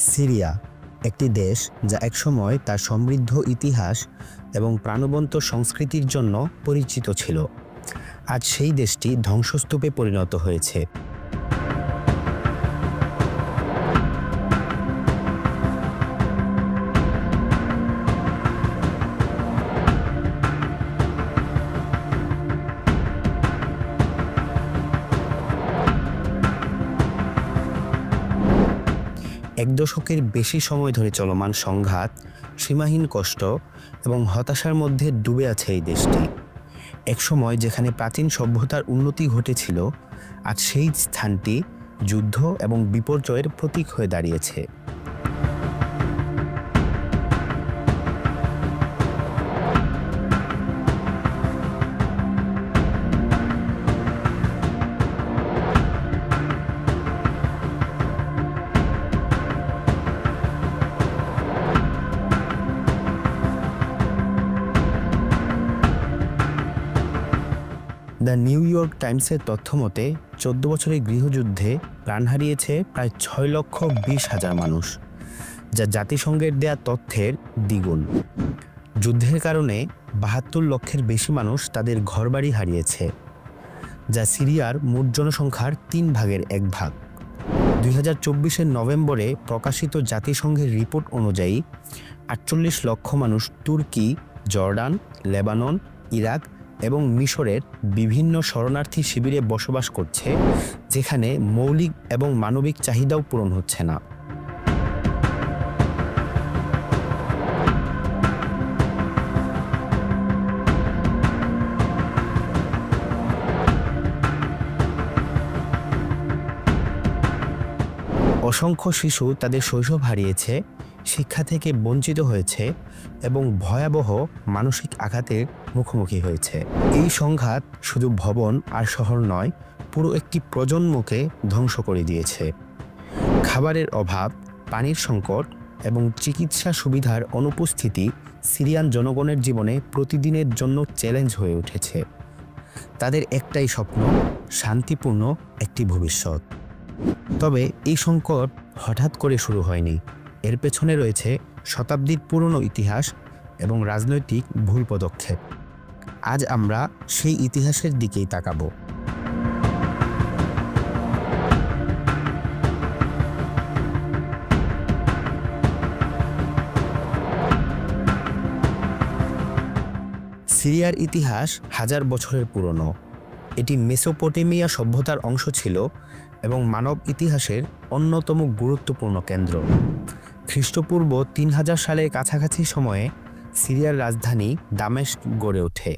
Syria একটি দেশ যা একসময় তার সমৃদ্ধ ইতিহাস এবং প্রাণবন্ত সংস্কৃতির জন্য পরিচিত ছিল। আজ সেই দেশটি ধ্বংসস্তূপে পরিণত হয়েছে। এক দশকের বেশি সময় ধরে চলমান সংঘাত, সীমাহীন কষ্ট এবং হতাশার মধ্যে ডুবে আছে এই দেশটি। একসময় যেখানে প্রাচীন সভ্যতার উন্নতি ঘটেছিল, আজ সেই স্থানটি যুদ্ধ এবং বিপর্যয়ের প্রতীক হয়ে দাঁড়িয়েছে। দ্য নিউ ইয়র্ক টাইমসের তথ্য মতে 14 বছরের গৃহযুদ্ধে প্রাণ হারিয়েছে প্রায় 6,20,000 মানুষ, যা জাতিসংঘের দেয়া তথ্যের দ্বিগুণ। যুদ্ধের কারণে 72 লক্ষের বেশি মানুষ তাদের ঘরবাড়ি হারিয়েছে, যা সিরিয়ার মোট জনসংখ্যার 3 ভাগের 1 ভাগ। 2024-এর নভেম্বরে প্রকাশিত জাতিসংঘের রিপোর্ট অনুযায়ী 48 লক্ষ মানুষ তুর্কি, জর্ডান, লেবানন, ইরাক এবং মিশরের বিভিন্ন শরণার্থী শিবিরে বসবাস করছে, যেখানে মৌলিক এবং মানবিক চাহিদাও পূরণ হচ্ছে না। অসংখ্য শিশু তাদের শৈশব হারিয়েছে, শিক্ষা থেকে বঞ্চিত হয়েছে এবং ভয়াবহ মানসিক আঘাতের মুখোমুখি হয়েছে। এই সংঘাত শুধু ভবন আর শহর নয়, পুরো একটি প্রজন্মকে ধ্বংস করে দিয়েছে। খাবারের অভাব, পানির সংকট এবং চিকিৎসা সুবিধার অনুপস্থিতি সিরিয়ান জনগণের জীবনে প্রতিদিনের জন্য চ্যালেঞ্জ হয়ে উঠেছে। তাদের একটাই স্বপ্ন, শান্তিপূর্ণ একটি ভবিষ্যৎ। তবে এই সংকট হঠাৎ করে শুরু হয়নি। এর পেছনে রয়েছে শতাব্দীর পুরনো ইতিহাস এবং রাজনৈতিক ভুল পদক্ষেপ। আজ আমরা সেই ইতিহাসের দিকেই তাকাবো। সিরিয়ার ইতিহাস হাজার বছরের পুরনো। এটি মেসোপটেমিয়া সভ্যতার অংশ ছিল এবং মানব ইতিহাসের অন্যতম গুরুত্বপূর্ণ কেন্দ্র। খ্রিস্টপূর্ব 3000 সালের কাছাকাছি সময়ে সিরিয়ার রাজধানী দামেস্ক গড়ে ওঠে।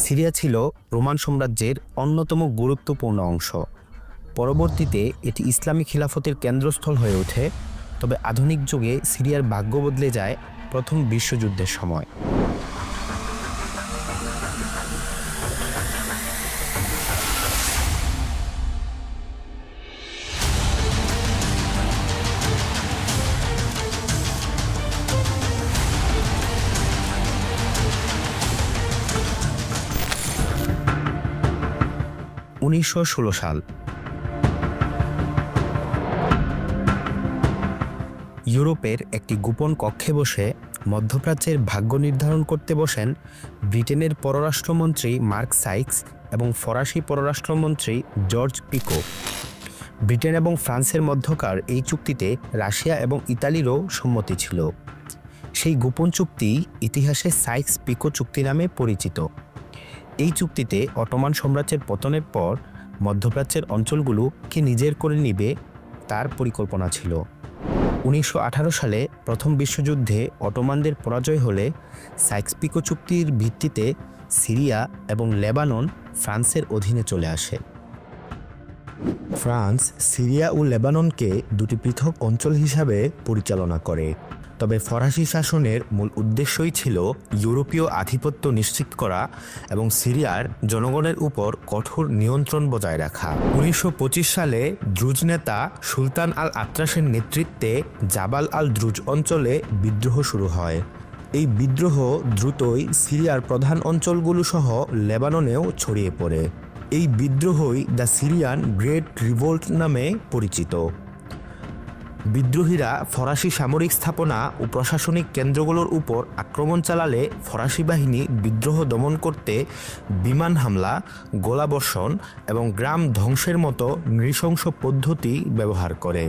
সিরিয়া ছিল রোমান সাম্রাজ্যের অন্যতম গুরুত্বপূর্ণ অংশ। পরবর্তীতে এটি ইসলামী খিলাফতের কেন্দ্রস্থল হয়ে ওঠে, তবে আধুনিক যুগে সিরিয়ার ভাগ্য বদলে যায় প্রথম বিশ্বযুদ্ধের সময়। '16 সাল। ইউরোপের একটি গোপন কক্ষে বসে মধ্যপ্রাচ্যের ভাগ্য নির্ধারণ করতে বসেন ব্রিটেনের পররাষ্ট্রমন্ত্রী মার্ক সাইক্স এবং ফরাসি পররাষ্ট্রমন্ত্রী জর্জ পিকো। ব্রিটেন এবং ফ্রান্সের মধ্যকার এই চুক্তিতে রাশিয়া এবং ইতালিরও সম্মতি ছিল। সেই গোপন চুক্তি ইতিহাসে সাইক্স পিকো চুক্তি নামে পরিচিত। এই চুক্তিতে অটোমান সাম্রাজ্যের পতনের পর মধ্যপ্রাচ্যের অঞ্চলগুলোকে নিজের করে নিবে তার পরিকল্পনা ছিল। 1918 সালে প্রথম বিশ্বযুদ্ধে অটোমানদের পরাজয় হলে সাইক্স পিকো চুক্তির ভিত্তিতে সিরিয়া এবং লেবানন ফ্রান্সের অধীনে চলে আসে। ফ্রান্স সিরিয়া ও লেবাননকে দুটি পৃথক অঞ্চল হিসাবে পরিচালনা করে, তবে ফরাসি শাসনের মূল উদ্দেশ্যই ছিল ইউরোপীয় আধিপত্য নিশ্চিত করা এবং সিরিয়ার জনগণের উপর কঠোর নিয়ন্ত্রণ বজায় রাখা। 1925 সালে দ্রুজ নেতা সুলতান আল আত্রাসের নেতৃত্বে জাবাল আল দ্রুজ অঞ্চলে বিদ্রোহ শুরু হয়। এই বিদ্রোহ দ্রুতই সিরিয়ার প্রধান অঞ্চলগুলো সহ লেবাননেও ছড়িয়ে পড়ে। এই বিদ্রোহই দ্য সিরিয়ান গ্রেট রিভোল্ট নামে পরিচিত। বিদ্রোহীরা ফরাসি সামরিক স্থাপনা ও প্রশাসনিক কেন্দ্রগুলোর উপর আক্রমণ চালালে ফরাসি বাহিনী বিদ্রোহ দমন করতে বিমান হামলা, গোলাবর্ষণ এবং গ্রাম ধ্বংসের মতো নৃশংস পদ্ধতি ব্যবহার করে।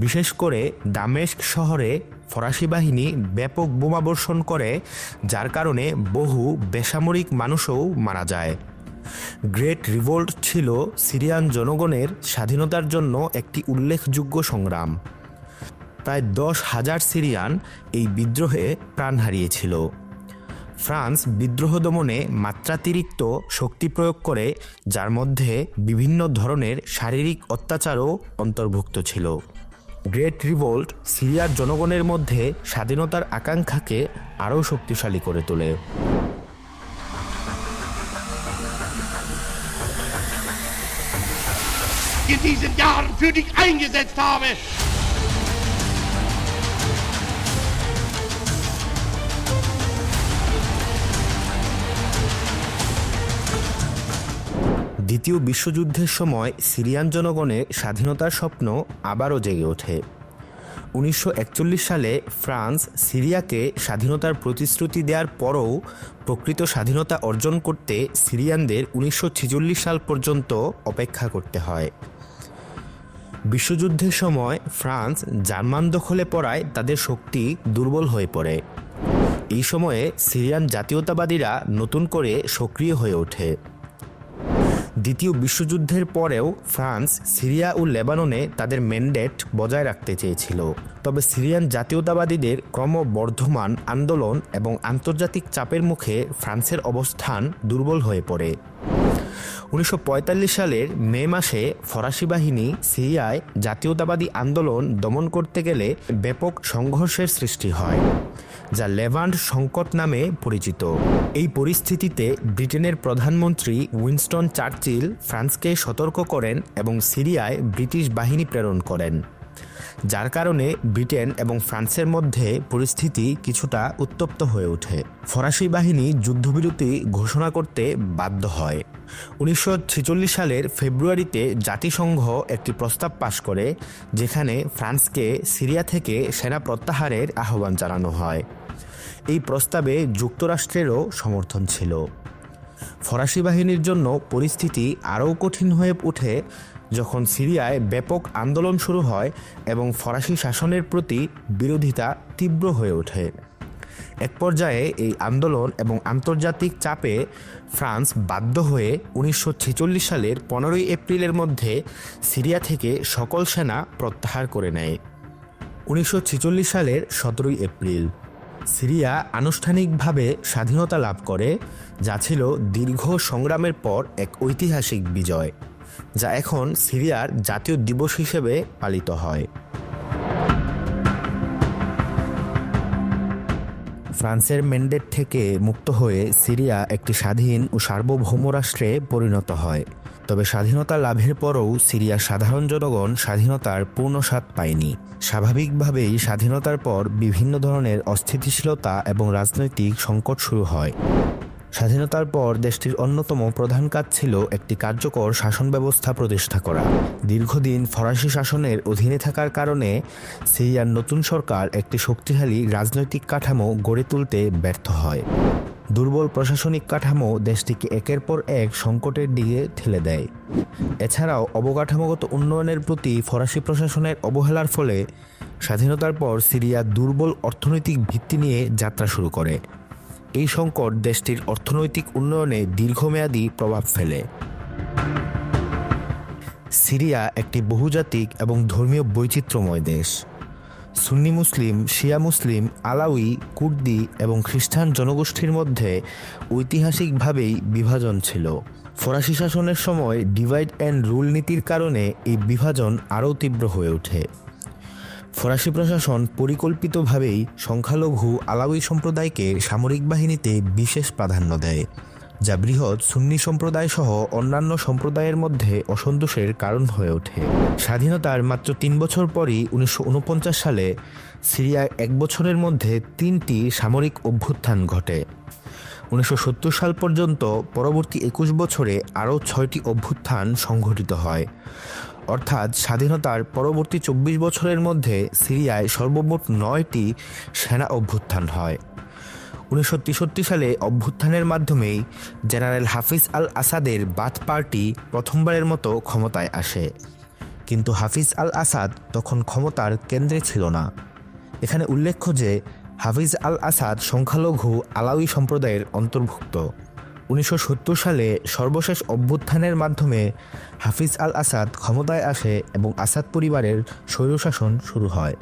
বিশেষ করে দামেস্ক শহরে ফরাসি বাহিনী ব্যাপক বোমাবর্ষণ করে, যার কারণে বহু বেসামরিক মানুষও মারা যায়। গ্রেট রিভোল্ট ছিল সিরিয়ান জনগণের স্বাধীনতার জন্য একটি উল্লেখযোগ্য সংগ্রাম। প্রায় 10,000 সিরিয়ান এই বিদ্রোহে প্রাণ হারিয়েছিল। ফ্রান্স বিদ্রোহ দমনে মাত্রাতিরিক্ত শক্তি প্রয়োগ করে, যার মধ্যে বিভিন্ন ধরনের শারীরিক অত্যাচারও অন্তর্ভুক্ত ছিল। গ্রেট রিভোল্ট সিরিয়ার জনগণের মধ্যে স্বাধীনতার আকাঙ্ক্ষাকে আরও শক্তিশালী করে তোলে। In diesen Jahren für dich eingesetzt habe. দ্বিতীয় বিশ্বযুদ্ধের সময় সিরিয়ান জনগণের স্বাধীনতার স্বপ্ন আবারও জেগে ওঠে। 1941 সালে ফ্রান্স সিরিয়াকে স্বাধীনতার প্রতিশ্রুতি দেওয়ার পরও প্রকৃত স্বাধীনতা অর্জন করতে সিরিয়ানদের 1946 সাল পর্যন্ত অপেক্ষা করতে হয়। বিশ্বযুদ্ধের সময় ফ্রান্স জার্মান দখলে পড়ায় তাদের শক্তি দুর্বল হয়ে পড়ে। এই সময়ে সিরিয়ান জাতীয়তাবাদীরা নতুন করে সক্রিয় হয়ে ওঠে। দ্বিতীয় বিশ্বযুদ্ধের পরেও ফ্রান্স সিরিয়া ও লেবাননে তাদের ম্যান্ডেট বজায় রাখতে চেয়েছিল, তবে সিরিয়ান জাতীয়তাবাদীদের ক্রমবর্ধমান আন্দোলন এবং আন্তর্জাতিক চাপের মুখে ফ্রান্সের অবস্থান দুর্বল হয়ে পড়ে। 1945 সালের মে মাসে ফরাসি বাহিনী সিরিয়ায় জাতীয়তাবাদী আন্দোলন দমন করতে গেলে ব্যাপক সংঘর্ষের সৃষ্টি হয়, যা লেভান্ট সংকট নামে পরিচিত। এই পরিস্থিতিতে ব্রিটেনের প্রধানমন্ত্রী উইনস্টন চার্চিল ফ্রান্সকে সতর্ক করেন এবং সিরিয়ায় ব্রিটিশ বাহিনী প্রেরণ করেন, যার কারণে ব্রিটেন এবং ফ্রান্সের মধ্যে পরিস্থিতি কিছুটা উত্তপ্ত হয়ে ওঠে। ফরাসি বাহিনী যুদ্ধবিরতি ঘোষণা করতে বাধ্য হয়। 1946 সালের ফেব্রুয়ারিতে জাতিসংঘ একটি প্রস্তাব পাশ করে, যেখানে ফ্রান্সকে সিরিয়া থেকে সেনা প্রত্যাহারের আহ্বান জানানো হয়। এই প্রস্তাবে যুক্তরাষ্ট্রেরও সমর্থন ছিল। ফরাসি বাহিনীর জন্য পরিস্থিতি আরও কঠিন হয়ে ওঠে যখন সিরিয়ায় ব্যাপক আন্দোলন শুরু হয় এবং ফরাসি শাসনের প্রতি বিরোধিতা তীব্র হয়ে ওঠে। এক পর্যায়ে এই আন্দোলন এবং আন্তর্জাতিক চাপে ফ্রান্স বাধ্য হয়ে 1946 সালের 15 এপ্রিলের মধ্যে সিরিয়া থেকে সকল সেনা প্রত্যাহার করে নেয়। 1946 সালের 17 এপ্রিল সিরিয়া আনুষ্ঠানিকভাবে স্বাধীনতা লাভ করে, যা ছিল দীর্ঘ সংগ্রামের পর এক ঐতিহাসিক বিজয়, যা এখন সিরিয়ার জাতীয় দিবস হিসেবে পালিত হয়। ফ্রান্সের ম্যান্ডেট থেকে মুক্ত হয়ে সিরিয়া একটি স্বাধীন ও সার্বভৌম রাষ্ট্রে পরিণত হয়। তবে স্বাধীনতা লাভের পরও সিরিয়ার সাধারণ জনগণ স্বাধীনতার পূর্ণ স্বাদ পায়নি। স্বাভাবিকভাবেই স্বাধীনতার পর বিভিন্ন ধরনের অস্থিতিশীলতা এবং রাজনৈতিক সংকট শুরু হয়। স্বাধীনতার পর দেশটির অন্যতম প্রধান কাজ ছিল একটি কার্যকর শাসন ব্যবস্থা প্রতিষ্ঠা করা। দীর্ঘদিন ফরাসি শাসনের অধীনে থাকার কারণে সিরিয়ার নতুন সরকার একটি শক্তিশালী রাজনৈতিক কাঠামো গড়ে তুলতে ব্যর্থ হয়। দুর্বল প্রশাসনিক কাঠামো দেশটিকে একের পর এক সংকটের দিকে ঠেলে দেয়। এছাড়াও অবকাঠামোগত উন্নয়নের প্রতি ফরাসি প্রশাসনের অবহেলার ফলে স্বাধীনতার পর সিরিয়া দুর্বল অর্থনৈতিক ভিত্তি নিয়ে যাত্রা শুরু করে। এই সংকট দেশটির অর্থনৈতিক উন্নয়নে দীর্ঘমেয়াদী প্রভাব ফেলে। সিরিয়া একটি বহুজাতিক এবং ধর্মীয় বৈচিত্র্যময় দেশ। সুন্নি মুসলিম, শিয়া মুসলিম, আলাউই, কুর্দি এবং খ্রিস্টান জনগোষ্ঠীর মধ্যে ঐতিহাসিকভাবেই বিভাজন ছিল। ফরাসি শাসনের সময় ডিভাইড অ্যান্ড রুল নীতির কারণে এই বিভাজন আরও তীব্র হয়ে ওঠে। ফরাসি প্রশাসন পরিকল্পিতভাবেই সংখ্যালঘু আলাউই সম্প্রদায়কে সামরিক বাহিনীতে বিশেষ প্রাধান্য দেয়, যা বৃহৎ সুন্নি সম্প্রদায় সহ অন্যান্য সম্প্রদায়ের মধ্যে অসন্তোষের কারণ হয়ে ওঠে। স্বাধীনতার মাত্র 3 বছর পরই 1949 সালে সিরিয়ায় 1 বছরের মধ্যে 3টি সামরিক অভ্যুত্থান ঘটে। 1970 সাল পর্যন্ত পরবর্তী 21 বছরে আরও 6টি অভ্যুত্থান সংঘটিত হয়। অর্থাৎ স্বাধীনতার পরবর্তী ২৪ বছরের মধ্যে সিরিয়ায় সর্বমোট ৯টি সেনা অভ্যুত্থান হয়। ১৯৬৩ সালে অভ্যুত্থানের মাধ্যমেই জেনারেল হাফিজ আল আসাদের বাথ পার্টি প্রথমবারের মতো ক্ষমতায় আসে। কিন্তু হাফিজ আল আসাদ তখন ক্ষমতার কেন্দ্রে ছিল না। এখানে উল্লেখ্য যে হাফিজ আল আসাদ সংখ্যালঘু আলাউই সম্প্রদায়ের অন্তর্ভুক্ত। ১৯৭০ সালে সর্বশেষ অভ্যুত্থানের মাধ্যমে হাফিজ আল আসাদ ক্ষমতায় আসে এবং আসাদ পরিবারের স্বৈরশাসন শুরু হয়।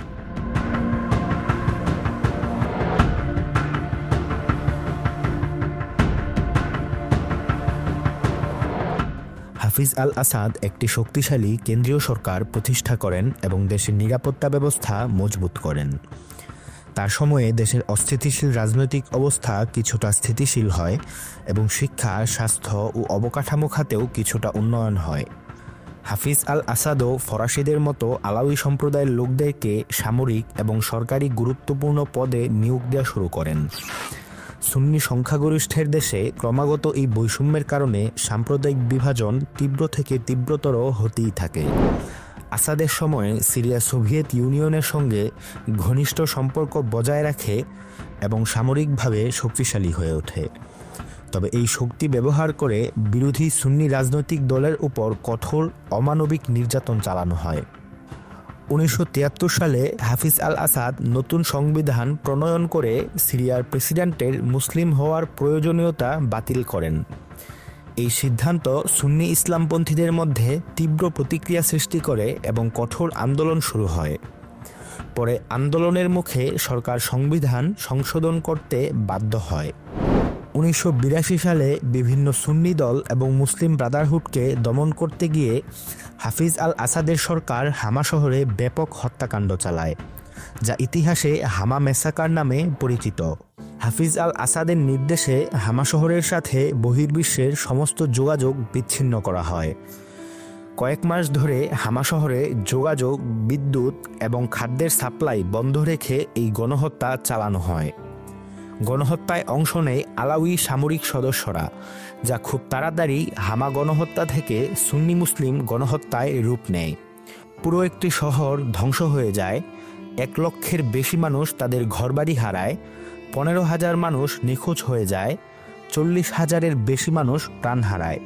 হাফিজ আল আসাদ একটি শক্তিশালী কেন্দ্রীয় সরকার প্রতিষ্ঠা করেন এবং দেশের নিরাপত্তা ব্যবস্থা মজবুত করেন। তার সময়ে দেশের অস্থিতিশীল রাজনৈতিক অবস্থা কিছুটা স্থিতিশীল হয় এবং শিক্ষা, স্বাস্থ্য ও অবকাঠামো খাতেও কিছুটা উন্নয়ন হয়। হাফিজ আল আসাদও ফরাসিদের মতো আলাউই সম্প্রদায়ের লোকদেরকে সামরিক এবং সরকারি গুরুত্বপূর্ণ পদে নিয়োগ দেওয়া শুরু করেন। সুন্নি সংখ্যাগরিষ্ঠের দেশে ক্রমাগত এই বৈষম্যের কারণে সাম্প্রদায়িক বিভাজন তীব্র থেকে তীব্রতর হতেই থাকে। আসাদের সময়ে সিরিয়া সোভিয়েত ইউনিয়নের সঙ্গে ঘনিষ্ঠ সম্পর্ক বজায় রাখে এবং সামরিকভাবে শক্তিশালী হয়ে ওঠে। তবে এই শক্তি ব্যবহার করে বিরোধী সুন্নি রাজনৈতিক দলের উপর কঠোর অমানবিক নির্যাতন চালানো হয়। ১৯৭৩ সালে হাফিজ আল আসাদ নতুন সংবিধান প্রণয়ন করে সিরিয়ার প্রেসিডেন্টের মুসলিম হওয়ার প্রয়োজনীয়তা বাতিল করেন। এই সিদ্ধান্ত সুন্নি ইসলামপন্থীদের মধ্যে তীব্র প্রতিক্রিয়া সৃষ্টি করে এবং কঠোর আন্দোলন শুরু হয়। পরে আন্দোলনের মুখে সরকার সংবিধান সংশোধন করতে বাধ্য হয়। ১৯৮২ সালে বিভিন্ন সুন্নি দল এবং মুসলিম ব্রাদারহুডকে দমন করতে গিয়ে হাফিজ আল আসাদের সরকার হামা শহরে ব্যাপক হত্যাকাণ্ড চালায়, যা ইতিহাসে হামা ম্যাসাকার নামে পরিচিত। হাফিজ আল আসাদের নির্দেশে হামা শহরের সাথে বহির্বিশ্বের সমস্ত যোগাযোগ বিচ্ছিন্ন করা হয়। কয়েক মাস ধরে হামা শহরে যোগাযোগ, বিদ্যুৎ এবং খাদ্যের সাপ্লাই বন্ধ রেখে এই গণহত্যা চালানো হয়। গণহত্যায় অংশ নেয় আলাউই সামরিক সদস্যরা, যা খুব তাড়াতাড়ি হামা গণহত্যা থেকে সুন্নি মুসলিম গণহত্যায় রূপ নেয়। পুরো একটি শহর ধ্বংস হয়ে যায়, ১ লক্ষের বেশি মানুষ তাদের ঘরবাড়ি হারায়, ১৫,০০০ মানুষ নিখোঁজ হয়ে যায়, ৪০,০০০-এর বেশি মানুষ প্রাণ হারায়।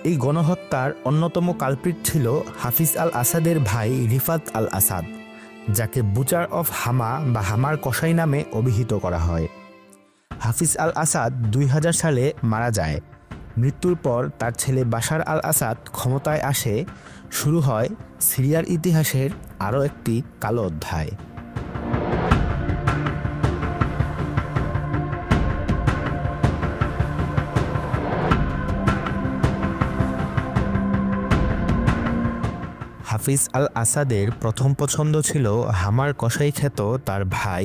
এই গণহত্যার অন্যতম কালপ্রিট ছিল হাফিজ আল আসাদের ভাই রিফাত আল আসাদ, যাকে বুচার অফ হামা বা হামার কসাই নামে অভিহিত করা হয়। হাফিজ আল আসাদ ২০০০ সালে মারা যায়। মৃত্যুর পর তার ছেলে বাশার আল আসাদ ক্ষমতায় আসে। শুরু হয় সিরিয়ার ইতিহাসের আরও একটি কালো অধ্যায়। হাফিজ আল আসাদের প্রথম পছন্দ ছিল হামার কসাই খ্যাত তার ভাই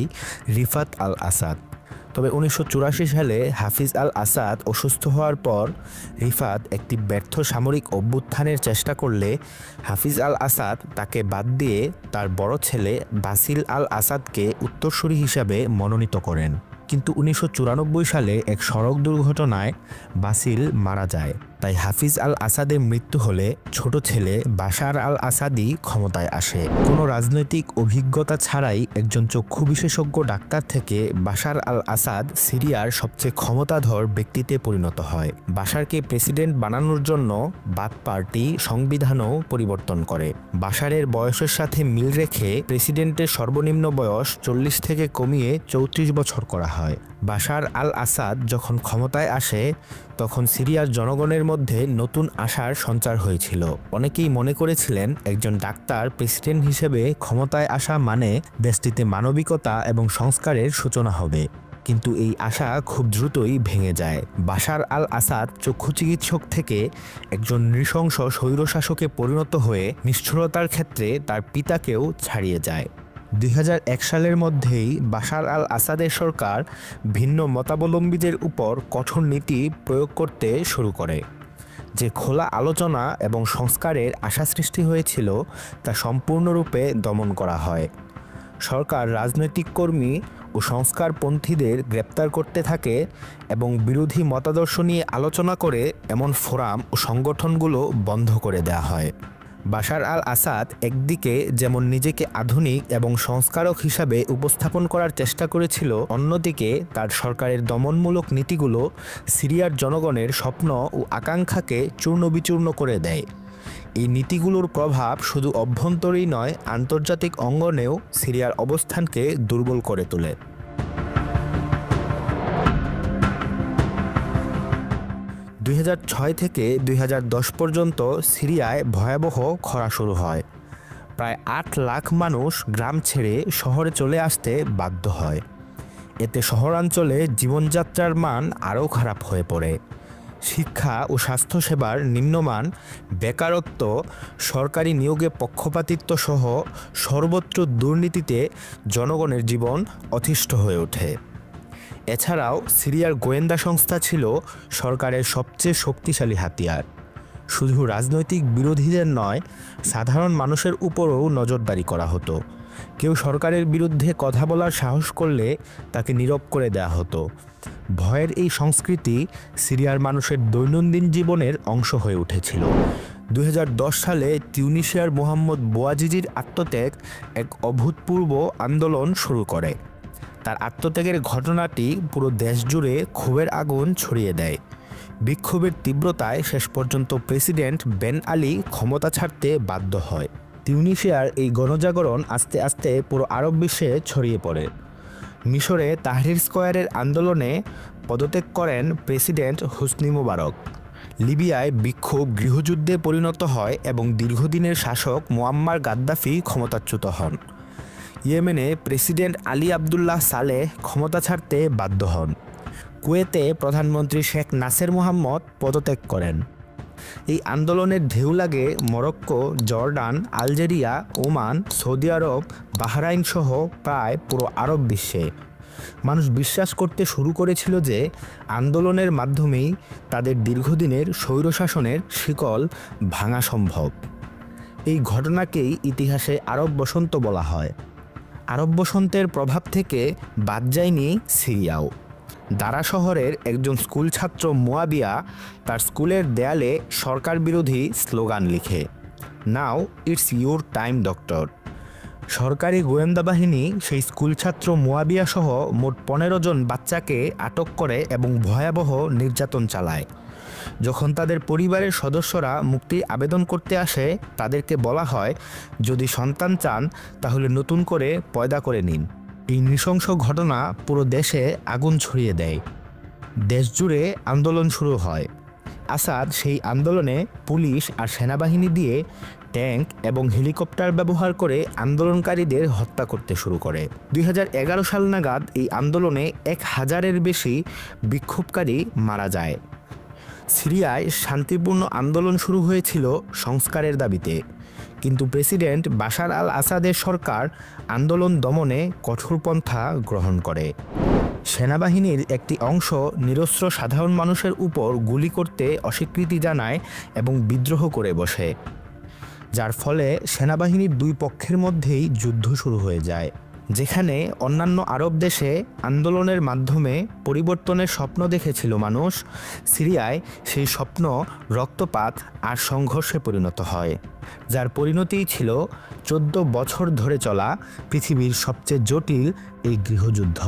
রিফাত আল আসাদ। তবে ১৯৮৪ সালে হাফিজ আল আসাদ অসুস্থ হওয়ার পর রিফাত একটি ব্যর্থ সামরিক অভ্যুত্থানের চেষ্টা করলে হাফিজ আল আসাদ তাকে বাদ দিয়ে তার বড় ছেলে বাসিল আল আসাদকে উত্তরসূরি হিসাবে মনোনীত করেন। কিন্তু ১৯৯৪ সালে এক সড়ক দুর্ঘটনায় বাসিল মারা যায়। তাই হাফিজ আল আসাদের মৃত্যু হলে ছোট ছেলে বাশার আল আসাদই ক্ষমতায় আসে। কোনো রাজনৈতিক অভিজ্ঞতা ছাড়াই একজন চক্ষু বিশেষজ্ঞ ডাক্তার থেকে বাশার আল আসাদ সিরিয়ার সবচেয়ে ক্ষমতাধর ব্যক্তিতে পরিণত হয়। বাশারকে প্রেসিডেন্ট বানানোর জন্য বাথ পার্টি সংবিধানও পরিবর্তন করে। বাশারের বয়সের সাথে মিল রেখে প্রেসিডেন্টের সর্বনিম্ন বয়স ৪০ থেকে কমিয়ে ৩৪ বছর করা হয়। বাশার আল আসাদ যখন ক্ষমতায় আসে তখন সিরিয়ার জনগণের মধ্যে নতুন আশার সঞ্চার হয়েছিল। অনেকেই মনে করেছিলেন একজন ডাক্তার প্রেসিডেন্ট হিসেবে ক্ষমতায় আসা মানে দেশটিতে মানবিকতা এবং সংস্কারের সূচনা হবে। কিন্তু এই আশা খুব দ্রুতই ভেঙে যায়। বাশার আল আসাদ চক্ষু চিকিৎসক থেকে একজন নৃশংস স্বৈরশাসকে পরিণত হয়ে নিষ্ঠুরতার ক্ষেত্রে তার পিতাকেও ছাড়িয়ে যায়। ২০০১ সালের মধ্যেই বাশার আল আসাদের সরকার ভিন্ন মতাবলম্বীদের উপর কঠোর নীতি প্রয়োগ করতে শুরু করে। যে খোলা আলোচনা এবং সংস্কারের আশা সৃষ্টি হয়েছিল তা সম্পূর্ণরূপে দমন করা হয়। সরকার রাজনৈতিক কর্মী ও ও সংস্কারপন্থীদের গ্রেপ্তার করতে থাকে এবং বিরোধী মতাদর্শ নিয়ে আলোচনা করে এমন ফোরাম ও সংগঠনগুলো বন্ধ করে দেওয়া হয়। বাশার আল আসাদ একদিকে যেমন নিজেকে আধুনিক এবং সংস্কারক হিসাবে উপস্থাপন করার চেষ্টা করেছিল, অন্যদিকে তার সরকারের দমনমূলক নীতিগুলো সিরিয়ার জনগণের স্বপ্ন ও আকাঙ্ক্ষাকে চূর্ণবিচূর্ণ করে দেয়। এই নীতিগুলোর প্রভাব শুধু অভ্যন্তরীণ নয়, আন্তর্জাতিক অঙ্গনেও সিরিয়ার অবস্থানকে দুর্বল করে তোলে। 2006 থেকে 2010 পর্যন্ত সিরিয়ায় ভয়াবহ খরা শুরু হয়। প্রায় 8 লাখ মানুষ গ্রাম ছেড়ে শহরে চলে আসতে বাধ্য হয়। এতে শহরাঞ্চলে জীবনযাত্রার মান আরও খারাপ হয়ে পড়ে। শিক্ষা ও স্বাস্থ্যসেবার নিম্নমান, বেকারত্ব, সরকারি নিয়োগে পক্ষপাতিত্ব সহ সর্বত্র দুর্নীতিতে জনগণের জীবন অতিষ্ঠ হয়ে ওঠে। এছাড়াও সিরিয়ার গোয়েন্দা সংস্থা ছিল সরকারের সবচেয়ে শক্তিশালী হাতিয়ার। শুধু রাজনৈতিক বিরোধীদের নয়, সাধারণ মানুষের উপরও নজরদারি করা হতো। কেউ সরকারের বিরুদ্ধে কথা বলার সাহস করলে তাকে নীরব করে দেওয়া হতো। ভয়ের এই সংস্কৃতি সিরিয়ার মানুষের দৈনন্দিন জীবনের অংশ হয়ে উঠেছিল। 2010 সালে তিউনিসিয়ার মোহাম্মদ বোয়াজিজির আত্মত্যাগ এক অভূতপূর্ব আন্দোলন শুরু করে। তার আত্মত্যাগের ঘটনাটি পুরো দেশ জুড়ে ক্ষোভের আগুন ছড়িয়ে দেয়। বিক্ষোভের তীব্রতায় শেষ পর্যন্ত প্রেসিডেন্ট বেন আলী ক্ষমতা ছাড়তে বাধ্য হয়। তিউনিসিয়ার এই গণজাগরণ আস্তে আস্তে পুরো আরব বিশ্বে ছড়িয়ে পড়ে। মিশরে তাহরির স্কয়ারের আন্দোলনে পদত্যাগ করেন প্রেসিডেন্ট হোসনি মোবারক। লিবিয়ায় বিক্ষোভ গৃহযুদ্ধে পরিণত হয় এবং দীর্ঘদিনের শাসক মুয়াম্মার গাদ্দাফি ক্ষমতাচ্যুত হন। ইয়েমেনে প্রেসিডেন্ট আলী আবদুল্লাহ সালেহ ক্ষমতা ছাড়তে বাধ্য হন। কুয়েতে প্রধানমন্ত্রী শেখ নাসের মোহাম্মদ পদত্যাগ করেন। এই আন্দোলনের ঢেউ লাগে Morocco, Jordan, Algeria, Oman, Saudi Arab, Bahrain সহ প্রায় পুরো আরব বিশ্বে। মানুষ বিশ্বাস করতে শুরু করেছিল যে আন্দোলনের মাধ্যমেই তাদের দীর্ঘদিনের স্বৈরশাসনের শিকল ভাঙা সম্ভব। এই ঘটনাকেই ইতিহাসে আরব বসন্ত বলা হয়। আরব বসন্তের প্রভাব থেকে বাদ যায়নি সিরিয়াও। দারা শহরের একজন স্কুল ছাত্র মুয়াবিয়া তার স্কুলের দেয়ালে সরকার বিরোধী স্লোগান লিখে, now it's your time doctor. সরকারি গোয়েন্দা বাহিনী সেই স্কুল ছাত্র মুয়াবিয়া সহ মোট 15 জন বাচ্চাকে আটক করে এবং ভয়াবহ নির্যাতন চালায়। যখন তাদের পরিবারের সদস্যরা মুক্তির আবেদন করতে আসে, তাদেরকে বলা হয় যদি সন্তান চান তাহলে নতুন করে পয়দা করে নিন। এই নৃশংস ঘটনা পুরো দেশে আগুন ছড়িয়ে দেয়। দেশ জুড়ে আন্দোলন শুরু হয়। আসাদ সেই আন্দোলনে পুলিশ আর সেনাবাহিনী দিয়ে ট্যাঙ্ক এবং হেলিকপ্টার ব্যবহার করে আন্দোলনকারীদের হত্যা করতে শুরু করে। 2011 সাল নাগাদ এই আন্দোলনে 1000-এর বেশি বিক্ষোভকারী মারা যায়। সিরিয়ায় শান্তিপূর্ণ আন্দোলন শুরু হয়েছিল সংস্কারের দাবিতে, কিন্তু প্রেসিডেন্ট বাশার আল আসাদের সরকার আন্দোলন দমনে কঠোর পন্থা গ্রহণ করে। সেনাবাহিনীর একটি অংশ নিরস্ত্র সাধারণ মানুষের উপর গুলি করতে অস্বীকৃতি জানায় এবং বিদ্রোহ করে বসে, যার ফলে সেনাবাহিনীর দুই পক্ষের মধ্যেই যুদ্ধ শুরু হয়ে যায়। যেখানে অন্যান্য আরব দেশে আন্দোলনের মাধ্যমে পরিবর্তনের স্বপ্ন দেখেছিল মানুষ, সিরিয়ায় সেই স্বপ্ন রক্তপাত আর সংঘর্ষে পরিণত হয়, যার পরিণতিই ছিল 14 বছর ধরে চলা পৃথিবীর সবচেয়ে জটিল এই গৃহযুদ্ধ।